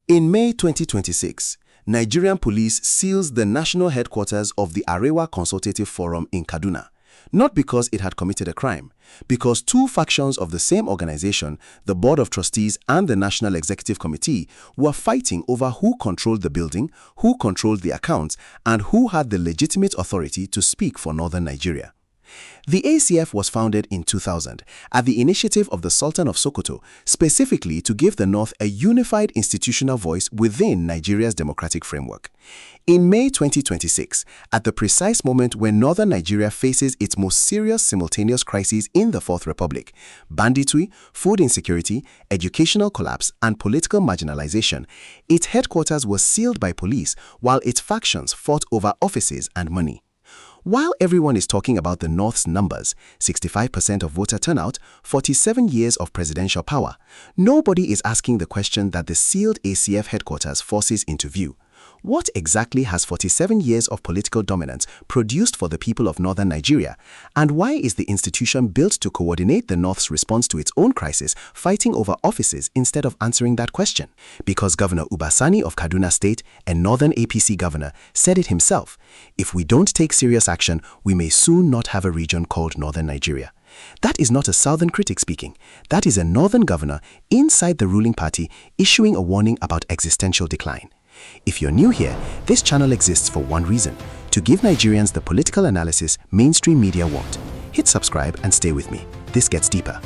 In May 2026, Nigerian police seals the national headquarters of the Arewa Consultative Forum in Kaduna, not because it had committed a crime, because two factions of the same organization, the Board of Trustees and the National Executive Committee, were fighting over who controlled the building, who controlled the accounts, and who had the legitimate authority to speak for northern Nigeria. The ACF was founded in 2000 at the initiative of the Sultan of Sokoto, specifically to give the North a unified institutional voice within Nigeria's democratic framework. In May 2026, at the precise moment when northern Nigeria faces its most serious simultaneous crises in the Fourth Republic, banditry, food insecurity, educational collapse, and political marginalization, its headquarters was sealed by police while its factions fought over offices and money. While everyone is talking about the North's numbers, 65% of voter turnout, 47 years of presidential power, nobody is asking the question that the sealed ACF headquarters forces into view. What exactly has 47 years of political dominance produced for the people of northern Nigeria? And why is the institution built to coordinate the North's response to its own crisis, fighting over offices instead of answering that question? Because Governor Uba Sani of Kaduna State, a northern APC governor, said it himself, if we don't take serious action, we may soon not have a region called northern Nigeria. That is not a southern critic speaking. That is a northern governor inside the ruling party issuing a warning about existential decline. If you're new here, this channel exists for one reason: to give Nigerians the political analysis mainstream media won't. Hit subscribe and stay with me. This gets deeper.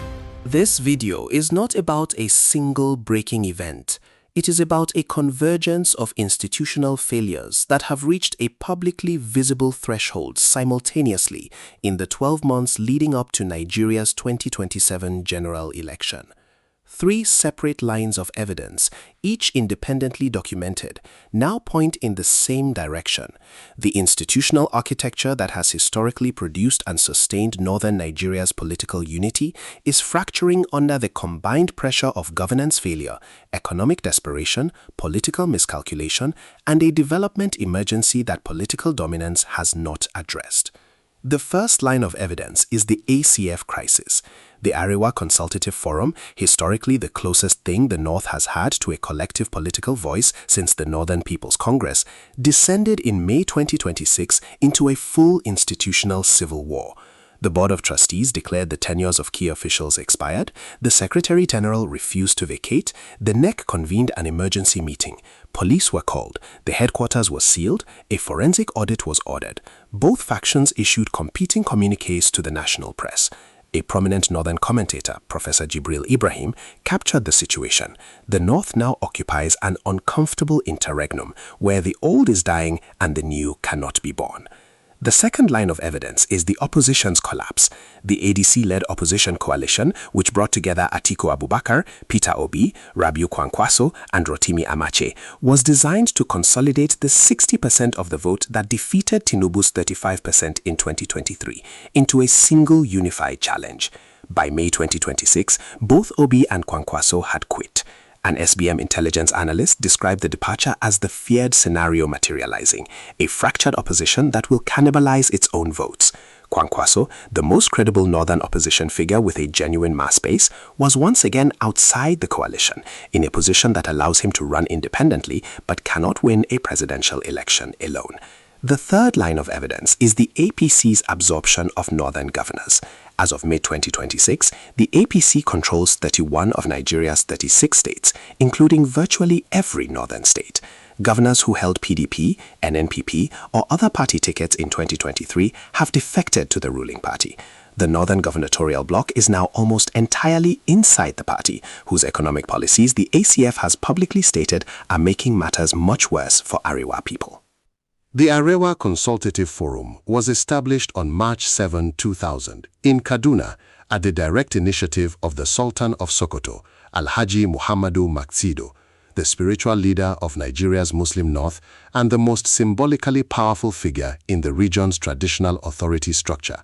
This video is not about a single breaking event. It is about a convergence of institutional failures that have reached a publicly visible threshold simultaneously in the 12 months leading up to Nigeria's 2027 general election. Three separate lines of evidence, each independently documented, now point in the same direction. The institutional architecture that has historically produced and sustained northern Nigeria's political unity is fracturing under the combined pressure of governance failure, economic desperation, political miscalculation, and a development emergency that political dominance has not addressed. The first line of evidence is the ACF crisis. The Arewa Consultative Forum, historically the closest thing the North has had to a collective political voice since the Northern People's Congress, descended in May 2026 into a full institutional civil war. The Board of Trustees declared the tenures of key officials expired, the Secretary-General refused to vacate, the NEC convened an emergency meeting, police were called, the headquarters was sealed, a forensic audit was ordered. Both factions issued competing communiques to the national press. A prominent northern commentator, Professor Jibril Ibrahim, captured the situation. The North now occupies an uncomfortable interregnum where the old is dying and the new cannot be born. The second line of evidence is the opposition's collapse. The ADC-led opposition coalition, which brought together Atiku Abubakar, Peter Obi, Rabiu Kwankwaso, and Rotimi Amache, was designed to consolidate the 60% of the vote that defeated Tinubu's 35% in 2023 into a single unified challenge. By May 2026, both Obi and Kwankwaso had quit. An SBM intelligence analyst described the departure as the feared scenario materializing, a fractured opposition that will cannibalize its own votes. Kwankwaso, the most credible northern opposition figure with a genuine mass base, was once again outside the coalition, in a position that allows him to run independently but cannot win a presidential election alone. The third line of evidence is the APC's absorption of northern governors. As of mid-2026, the APC controls 31 of Nigeria's 36 states, including virtually every northern state. Governors who held PDP, NNPP, or other party tickets in 2023 have defected to the ruling party. The northern gubernatorial bloc is now almost entirely inside the party, whose economic policies the ACF has publicly stated are making matters much worse for Arewa people. The Arewa Consultative Forum was established on March 7, 2000, in Kaduna at the direct initiative of the Sultan of Sokoto, Alhaji Muhammadu Maksido, the spiritual leader of Nigeria's Muslim North and the most symbolically powerful figure in the region's traditional authority structure.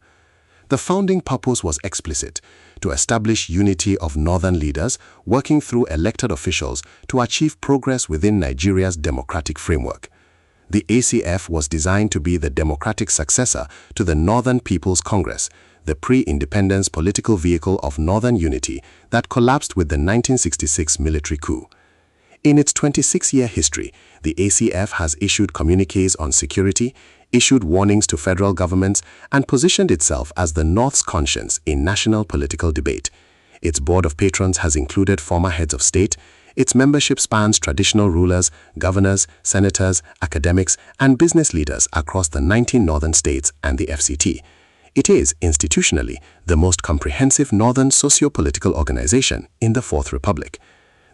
The founding purpose was explicit: to establish unity of northern leaders working through elected officials to achieve progress within Nigeria's democratic framework. The ACF was designed to be the democratic successor to the Northern People's Congress, the pre-independence political vehicle of northern unity that collapsed with the 1966 military coup. In its 26-year history, the ACF has issued communiques on security, issued warnings to federal governments, and positioned itself as the North's conscience in national political debate. Its board of patrons has included former heads of state. Its membership spans traditional rulers, governors, senators, academics, and business leaders across the 19 northern states and the FCT. It is, institutionally, the most comprehensive northern socio-political organization in the Fourth Republic.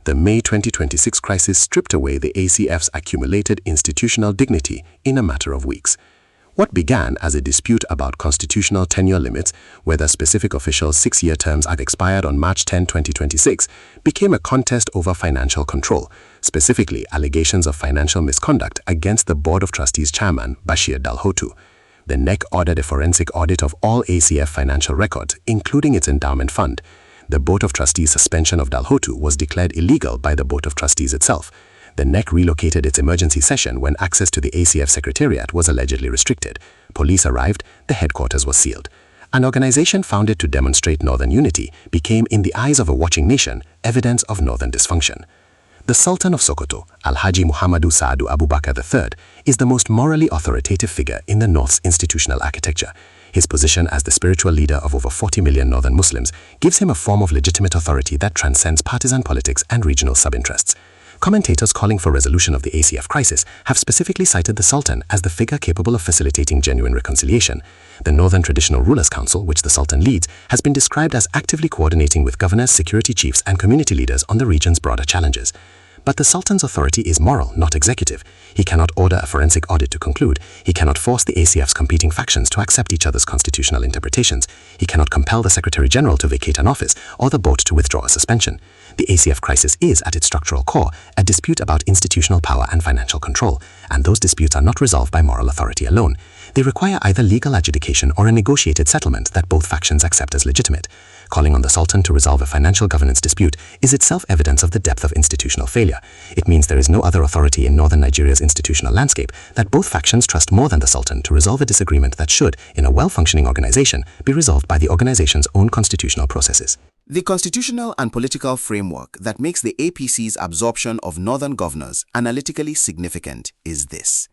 The May 2026 crisis stripped away the ACF's accumulated institutional dignity in a matter of weeks. What began as a dispute about constitutional tenure limits, whether specific officials' 6-year terms had expired on March 10, 2026, became a contest over financial control, specifically allegations of financial misconduct against the Board of Trustees chairman, Bashir Dalhotu. The NEC ordered a forensic audit of all ACF financial records, including its endowment fund. The Board of Trustees' suspension of Dalhotu was declared illegal by the Board of Trustees itself. The NEC relocated its emergency session when access to the ACF secretariat was allegedly restricted. Police arrived, the headquarters was sealed. An organization founded to demonstrate northern unity became, in the eyes of a watching nation, evidence of northern dysfunction. The Sultan of Sokoto, Alhaji Muhammadu Saadu Abubakar III, is the most morally authoritative figure in the North's institutional architecture. His position as the spiritual leader of over 40 million northern Muslims gives him a form of legitimate authority that transcends partisan politics and regional sub-interests. Commentators calling for resolution of the ACF crisis have specifically cited the Sultan as the figure capable of facilitating genuine reconciliation. The Northern Traditional Rulers Council, which the Sultan leads, has been described as actively coordinating with governors, security chiefs, and community leaders on the region's broader challenges. But the Sultan's authority is moral, not executive. He cannot order a forensic audit to conclude. He cannot force the ACF's competing factions to accept each other's constitutional interpretations. He cannot compel the Secretary General to vacate an office or the board to withdraw a suspension. The ACF crisis is, at its structural core, a dispute about institutional power and financial control, and those disputes are not resolved by moral authority alone. They require either legal adjudication or a negotiated settlement that both factions accept as legitimate. Calling on the Sultan to resolve a financial governance dispute is itself evidence of the depth of institutional failure. It means there is no other authority in northern Nigeria's institutional landscape that both factions trust more than the Sultan to resolve a disagreement that should, in a well-functioning organization, be resolved by the organization's own constitutional processes. The constitutional and political framework that makes the APC's absorption of northern governors analytically significant is this.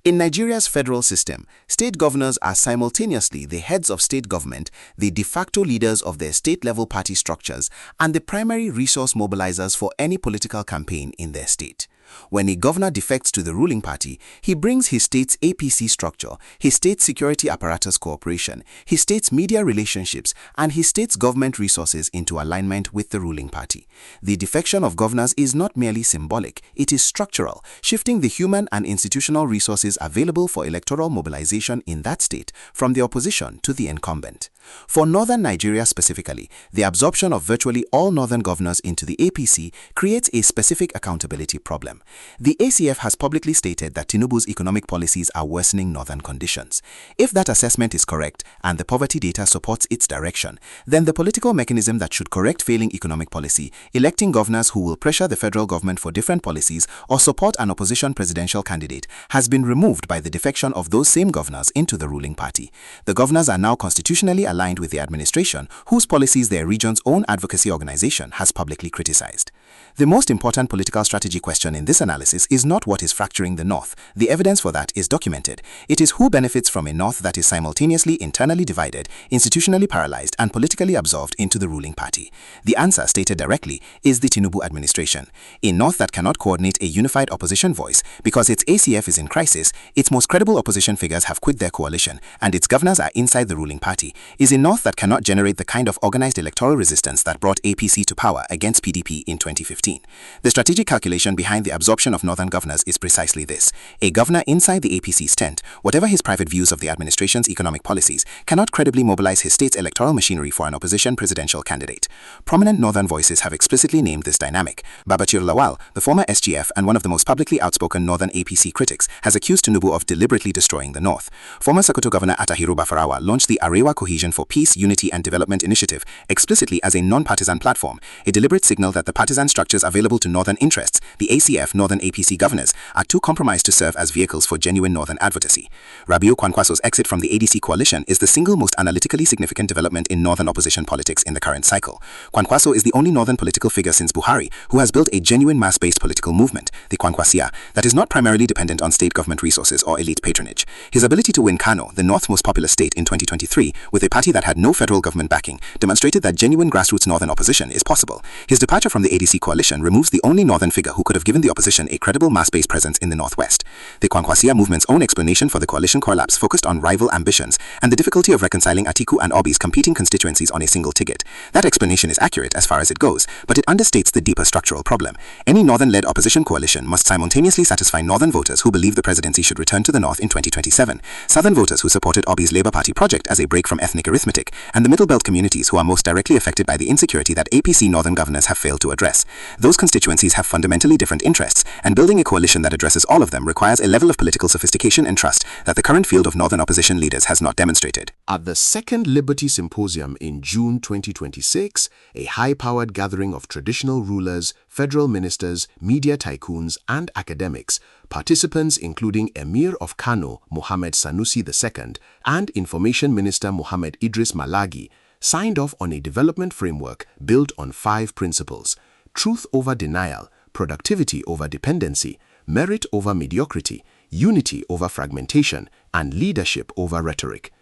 In Nigeria's federal system, state governors are simultaneously the heads of state government, the de facto leaders of their state-level party structures, and the primary resource mobilizers for any political campaign in their state. When a governor defects to the ruling party, he brings his state's APC structure, his state's security apparatus cooperation, his state's media relationships, and his state's government resources into alignment with the ruling party. The defection of governors is not merely symbolic, it is structural, shifting the human and institutional resources available for electoral mobilization in that state from the opposition to the incumbent. For northern Nigeria specifically, the absorption of virtually all northern governors into the APC creates a specific accountability problem. The ACF has publicly stated that Tinubu's economic policies are worsening northern conditions. If that assessment is correct and the poverty data supports its direction, then the political mechanism that should correct failing economic policy, electing governors who will pressure the federal government for different policies or support an opposition presidential candidate, has been removed by the defection of those same governors into the ruling party. The governors are now constitutionally aligned with the administration, whose policies their region's own advocacy organization has publicly criticized. The most important political strategy question in this analysis is not what is fracturing the North. The evidence for that is documented. It is who benefits from a North that is simultaneously internally divided, institutionally paralyzed, and politically absorbed into the ruling party. The answer, stated directly, is the Tinubu administration. A North that cannot coordinate a unified opposition voice because its ACF is in crisis, its most credible opposition figures have quit their coalition, and its governors are inside the ruling party, is a North that cannot generate the kind of organized electoral resistance that brought APC to power against PDP in 2015. The strategic calculation behind the absorption of northern governors is precisely this. A governor inside the APC's tent, whatever his private views of the administration's economic policies, cannot credibly mobilize his state's electoral machinery for an opposition presidential candidate. Prominent northern voices have explicitly named this dynamic. Babachir Lawal, the former SGF and one of the most publicly outspoken northern APC critics, has accused Tinubu of deliberately destroying the North. Former Sokoto Governor Attahiru Bafarawa launched the Arewa Cohesion for Peace, Unity and Development Initiative explicitly as a non-partisan platform, a deliberate signal that the partisan structures available to northern interests, the ACF, northern APC governors, are too compromised to serve as vehicles for genuine northern advocacy. Rabiu Kwankwaso's exit from the ADC coalition is the single most analytically significant development in northern opposition politics in the current cycle. Kwankwaso is the only northern political figure since Buhari who has built a genuine mass-based political movement, the Kwankwasia, that is not primarily dependent on state government resources or elite patronage. His ability to win Kano, the north's most populous state, in 2023, with a party that had no federal government backing, demonstrated that genuine grassroots northern opposition is possible. His departure from the ADC coalition removes the only northern figure who could have given the opposition a credible mass-based presence in the northwest. The Kwankwasia movement's own explanation for the coalition collapse focused on rival ambitions and the difficulty of reconciling Atiku and Obi's competing constituencies on a single ticket. That explanation is accurate as far as it goes, but it understates the deeper structural problem. Any northern-led opposition coalition must simultaneously satisfy northern voters who believe the presidency should return to the north in 2027, southern voters who supported Obi's Labour Party project as a break from ethnic arithmetic, and the Middle Belt communities who are most directly affected by the insecurity that APC northern governors have failed to address. Those constituencies have fundamentally different interests, and building a coalition that addresses all of them requires a level of political sophistication and trust that the current field of northern opposition leaders has not demonstrated. At the Second Liberty Symposium in June 2026, a high-powered gathering of traditional rulers, federal ministers, media tycoons, and academics, participants including Emir of Kano Mohammed Sanusi II and Information Minister Mohammed Idris Malagi, signed off on a development framework built on 5 principles: truth over denial, productivity over dependency, merit over mediocrity, unity over fragmentation, and leadership over rhetoric.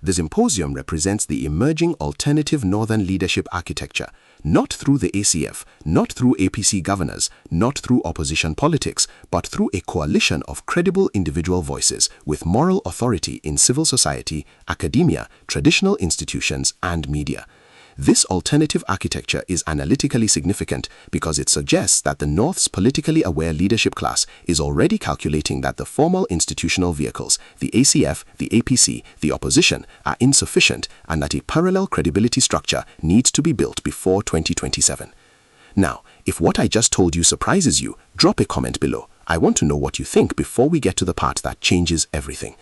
The symposium represents the emerging alternative northern leadership architecture, not through the ACF, not through APC governors, not through opposition politics, but through a coalition of credible individual voices with moral authority in civil society, academia, traditional institutions, and media. This alternative architecture is analytically significant because it suggests that the North's politically aware leadership class is already calculating that the formal institutional vehicles, the ACF, the APC, the opposition, are insufficient and that a parallel credibility structure needs to be built before 2027. Now, if what I just told you surprises you, drop a comment below. I want to know what you think before we get to the part that changes everything.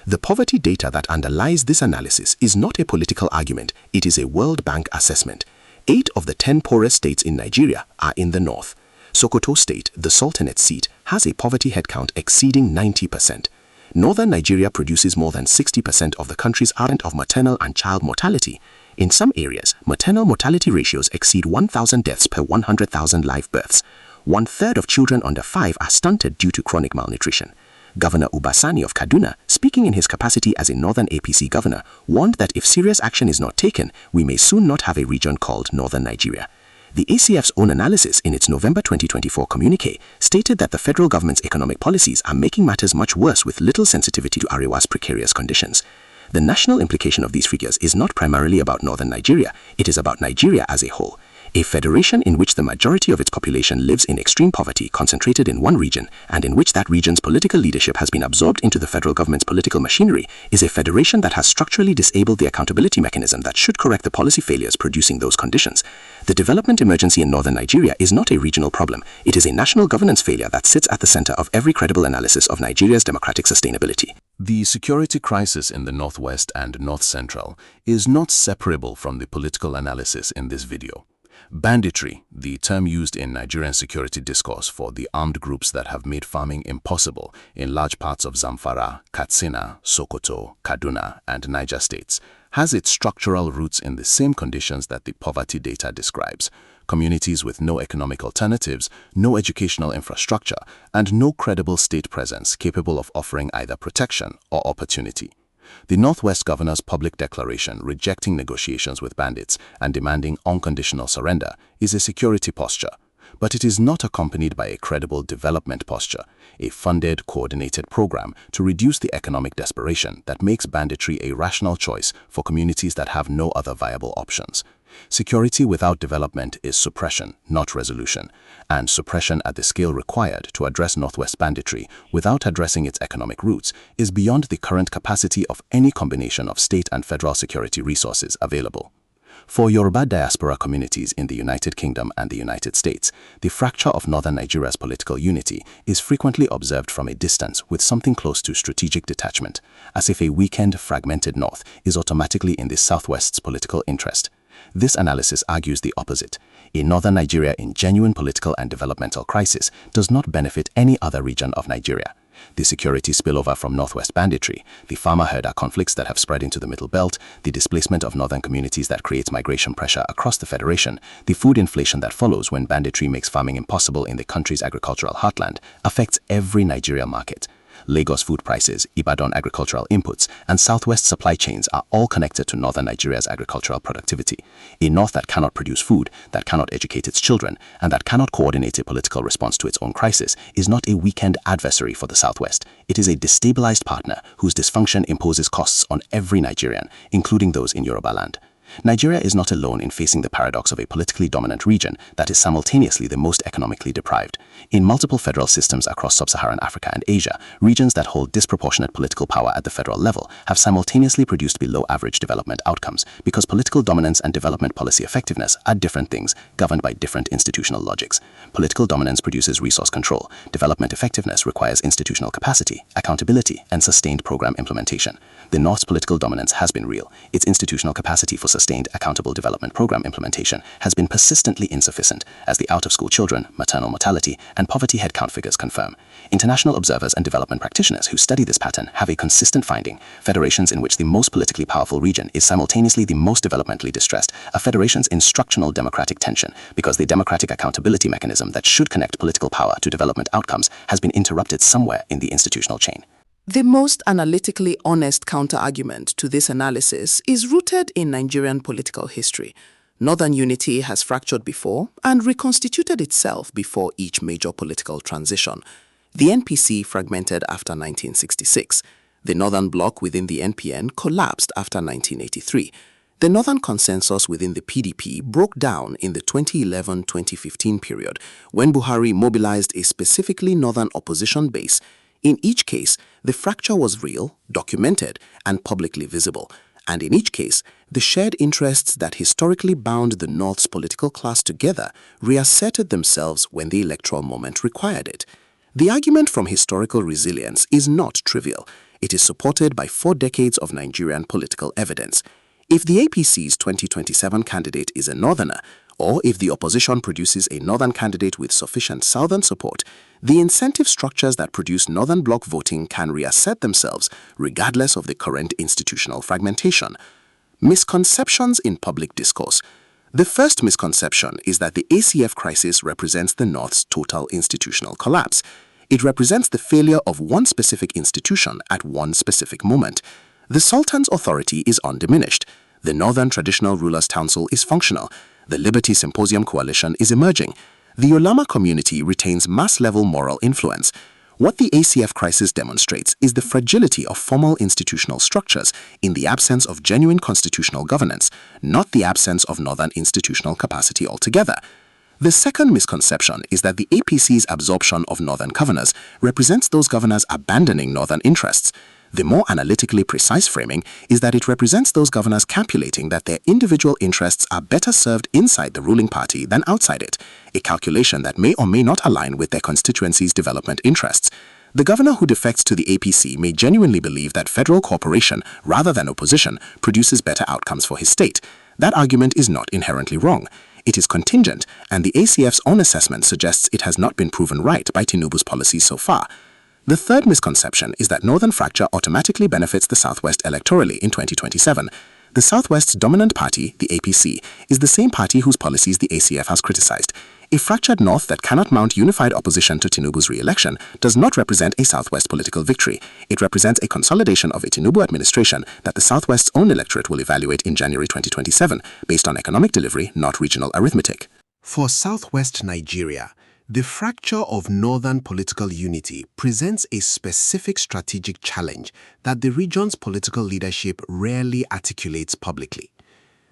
The poverty data that underlies this analysis is not a political argument, it is a World Bank assessment. 8 of the 10 poorest states in Nigeria are in the north. Sokoto State, the Sultanate seat, has a poverty headcount exceeding 90%. Northern Nigeria produces more than 60% of the country's rate of maternal and child mortality. In some areas, maternal mortality ratios exceed 1,000 deaths per 100,000 live births. 1/3 of children under 5 are stunted due to chronic malnutrition. Governor Ubasani of Kaduna, speaking in his capacity as a northern APC governor, warned that if serious action is not taken, we may soon not have a region called Northern Nigeria. The ACF's own analysis in its November 2024 communique stated that the federal government's economic policies are making matters much worse with little sensitivity to Arewa's precarious conditions. The national implication of these figures is not primarily about northern Nigeria, it is about Nigeria as a whole. A federation in which the majority of its population lives in extreme poverty concentrated in one region, and in which that region's political leadership has been absorbed into the federal government's political machinery, is a federation that has structurally disabled the accountability mechanism that should correct the policy failures producing those conditions. The development emergency in northern Nigeria is not a regional problem, it is a national governance failure that sits at the center of every credible analysis of Nigeria's democratic sustainability. The security crisis in the northwest and north central is not separable from the political analysis in this video. Banditry, the term used in Nigerian security discourse for the armed groups that have made farming impossible in large parts of Zamfara, Katsina, Sokoto, Kaduna, and Niger states, has its structural roots in the same conditions that the poverty data describes: communities with no economic alternatives, no educational infrastructure, and no credible state presence capable of offering either protection or opportunity. The Northwest Governor's public declaration rejecting negotiations with bandits and demanding unconditional surrender is a security posture, but it is not accompanied by a credible development posture, a funded, coordinated program to reduce the economic desperation that makes banditry a rational choice for communities that have no other viable options. Security without development is suppression, not resolution, and suppression at the scale required to address Northwest banditry without addressing its economic roots is beyond the current capacity of any combination of state and federal security resources available. For Yoruba diaspora communities in the United Kingdom and the United States, the fracture of northern Nigeria's political unity is frequently observed from a distance with something close to strategic detachment, as if a weakened, fragmented north is automatically in the southwest's political interest. This analysis argues the opposite. A northern Nigeria in genuine political and developmental crisis does not benefit any other region of Nigeria. The security spillover from northwest banditry, the farmer-herder conflicts that have spread into the Middle Belt, the displacement of northern communities that creates migration pressure across the federation, the food inflation that follows when banditry makes farming impossible in the country's agricultural heartland, affects every Nigeria market. Lagos food prices, Ibadan agricultural inputs, and southwest supply chains are all connected to northern Nigeria's agricultural productivity. A north that cannot produce food, that cannot educate its children, and that cannot coordinate a political response to its own crisis is not a weekend adversary for the southwest. It is a destabilized partner whose dysfunction imposes costs on every Nigerian, including those in Yoruba land. Nigeria is not alone in facing the paradox of a politically dominant region that is simultaneously the most economically deprived. In multiple federal systems across sub-Saharan Africa and Asia, regions that hold disproportionate political power at the federal level have simultaneously produced below-average development outcomes because political dominance and development policy effectiveness are different things governed by different institutional logics. Political dominance produces resource control. Development effectiveness requires institutional capacity, accountability, and sustained program implementation. The North's political dominance has been real. Its institutional capacity for sustained, accountable development program implementation has been persistently insufficient, as the out-of-school children, maternal mortality, and poverty headcount figures confirm. International observers and development practitioners who study this pattern have a consistent finding. Federations in which the most politically powerful region is simultaneously the most developmentally distressed are federations in structural democratic tension because the democratic accountability mechanism that should connect political power to development outcomes has been interrupted somewhere in the institutional chain. The most analytically honest counter-argument to this analysis is rooted in Nigerian political history. Northern unity has fractured before and reconstituted itself before each major political transition. The NPC fragmented after 1966. The Northern Bloc within the NPN collapsed after 1983. The Northern consensus within the PDP broke down in the 2011-2015 period when Buhari mobilized a specifically Northern opposition base. In each case, the fracture was real, documented, and publicly visible. And in each case, the shared interests that historically bound the North's political class together reasserted themselves when the electoral moment required it. The argument from historical resilience is not trivial. It is supported by 4 decades of Nigerian political evidence. If the APC's 2027 candidate is a Northerner, or if the opposition produces a Northern candidate with sufficient Southern support, the incentive structures that produce Northern Bloc voting can reassert themselves regardless of the current institutional fragmentation. Misconceptions in public discourse. The first misconception is that the ACF crisis represents the North's total institutional collapse. It represents the failure of one specific institution at one specific moment. The Sultan's authority is undiminished. The Northern Traditional Rulers' Council is functional. The Liberty Symposium Coalition is emerging. The Ulama community retains mass-level moral influence. What the ACF crisis demonstrates is the fragility of formal institutional structures in the absence of genuine constitutional governance, not the absence of Northern institutional capacity altogether. The second misconception is that the APC's absorption of Northern governors represents those governors abandoning Northern interests. The more analytically precise framing is that it represents those governors calculating that their individual interests are better served inside the ruling party than outside it, a calculation that may or may not align with their constituency's development interests. The governor who defects to the APC may genuinely believe that federal cooperation, rather than opposition, produces better outcomes for his state. That argument is not inherently wrong. It is contingent, and the ACF's own assessment suggests it has not been proven right by Tinubu's policies so far. The third misconception is that Northern fracture automatically benefits the Southwest electorally in 2027. The Southwest's dominant party, the APC, is the same party whose policies the ACF has criticized. A fractured North that cannot mount unified opposition to Tinubu's re-election does not represent a Southwest political victory. It represents a consolidation of a Tinubu administration that the Southwest's own electorate will evaluate in January 2027, based on economic delivery, not regional arithmetic. For Southwest Nigeria, the fracture of Northern political unity presents a specific strategic challenge that the region's political leadership rarely articulates publicly.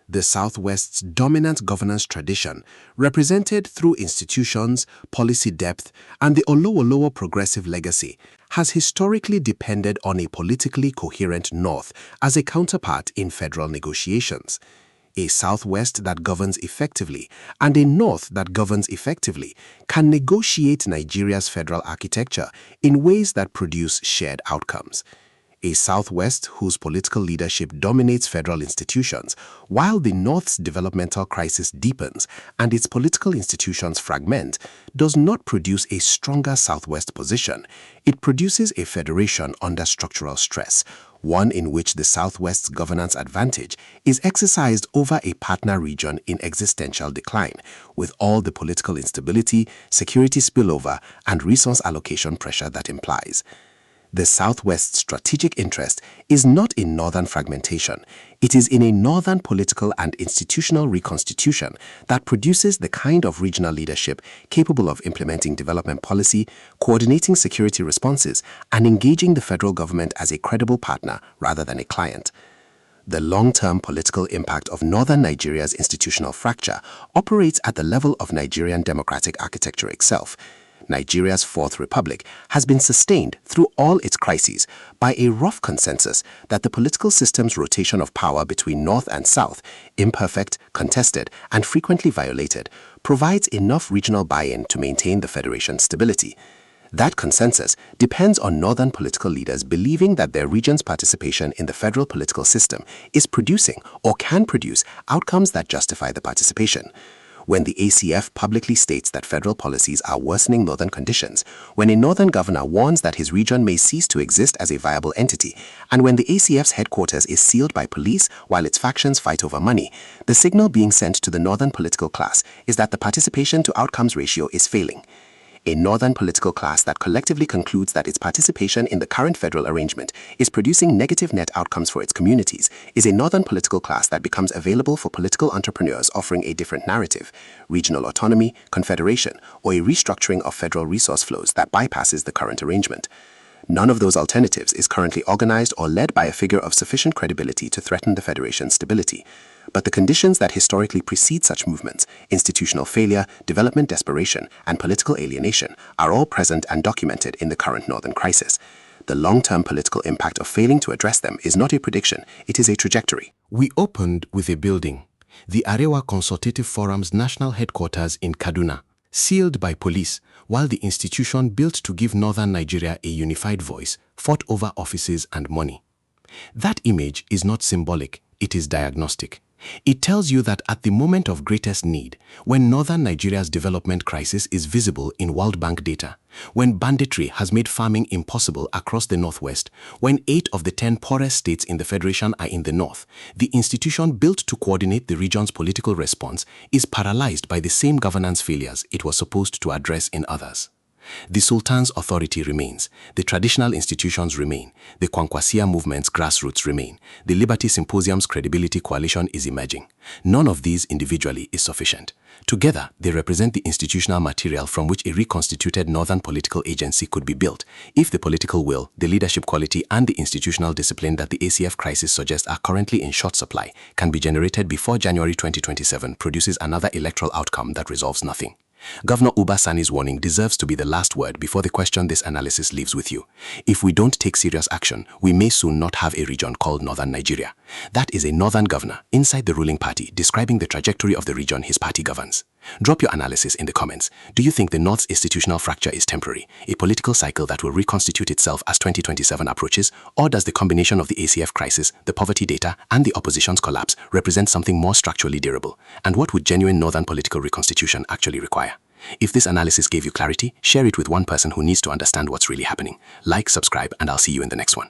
The Southwest's dominant governance tradition, represented through institutions, policy depth, and the Olowo progressive legacy, has historically depended on a politically coherent North as a counterpart in federal negotiations. A Southwest that governs effectively and a North that governs effectively can negotiate Nigeria's federal architecture in ways that produce shared outcomes. a Southwest whose political leadership dominates federal institutions, while the North's developmental crisis deepens and its political institutions fragment, does not produce a stronger Southwest position. It produces a federation under structural stress, one in which the Southwest's governance advantage is exercised over a partner region in existential decline, with all the political instability, security spillover, and resource allocation pressure that implies. The Southwest's strategic interest is not in northern fragmentation. It is in a northern political and institutional reconstitution that produces the kind of regional leadership capable of implementing development policy, coordinating security responses, and engaging the federal government as a credible partner rather than a client. The long-term political impact of northern Nigeria's institutional fracture operates at the level of Nigerian democratic architecture itself. Nigeria's Fourth Republic has been sustained through all its crises by a rough consensus that the political system's rotation of power between North and South, imperfect, contested, and frequently violated, provides enough regional buy-in to maintain the federation's stability. That consensus depends on northern political leaders believing that their region's participation in the federal political system is producing or can produce outcomes that justify the participation. When the ACF publicly states that federal policies are worsening northern conditions, when a northern governor warns that his region may cease to exist as a viable entity, and when the ACF's headquarters is sealed by police while its factions fight over money, the signal being sent to the northern political class is that the participation to outcomes ratio is failing. A northern political class that collectively concludes that its participation in the current federal arrangement is producing negative net outcomes for its communities is a northern political class that becomes available for political entrepreneurs offering a different narrative, regional autonomy, confederation, or a restructuring of federal resource flows that bypasses the current arrangement. None of those alternatives is currently organized or led by a figure of sufficient credibility to threaten the federation's stability. But the conditions that historically precede such movements, institutional failure, development desperation, and political alienation, are all present and documented in the current northern crisis. The long-term political impact of failing to address them is not a prediction, it is a trajectory. We opened with a building, the Arewa Consultative Forum's national headquarters in Kaduna, sealed by police, while the institution built to give northern Nigeria a unified voice fought over offices and money. That image is not symbolic, it is diagnostic. It tells you that at the moment of greatest need, when northern Nigeria's development crisis is visible in World Bank data, when banditry has made farming impossible across the northwest, when 8 of the 10 poorest states in the federation are in the north, the institution built to coordinate the region's political response is paralyzed by the same governance failures it was supposed to address in others. The Sultan's authority remains, the traditional institutions remain, the Kwankwaso movement's grassroots remain, the Liberty Symposium's credibility coalition is emerging. None of these individually is sufficient. Together, they represent the institutional material from which a reconstituted northern political agency could be built, if the political will, the leadership quality, and the institutional discipline that the ACF crisis suggests are currently in short supply can be generated before January 2027 produces another electoral outcome that resolves nothing. Governor Uba Sani's warning deserves to be the last word before the question this analysis leaves with you. If we don't take serious action, we may soon not have a region called Northern Nigeria. That is a northern governor inside the ruling party describing the trajectory of the region his party governs. Drop your analysis in the comments. Do you think the North's institutional fracture is temporary, a political cycle that will reconstitute itself as 2027 approaches, or does the combination of the ACF crisis, the poverty data, and the opposition's collapse represent something more structurally durable? And what would genuine northern political reconstitution actually require? If this analysis gave you clarity, share it with one person who needs to understand what's really happening. Like, subscribe, and I'll see you in the next one.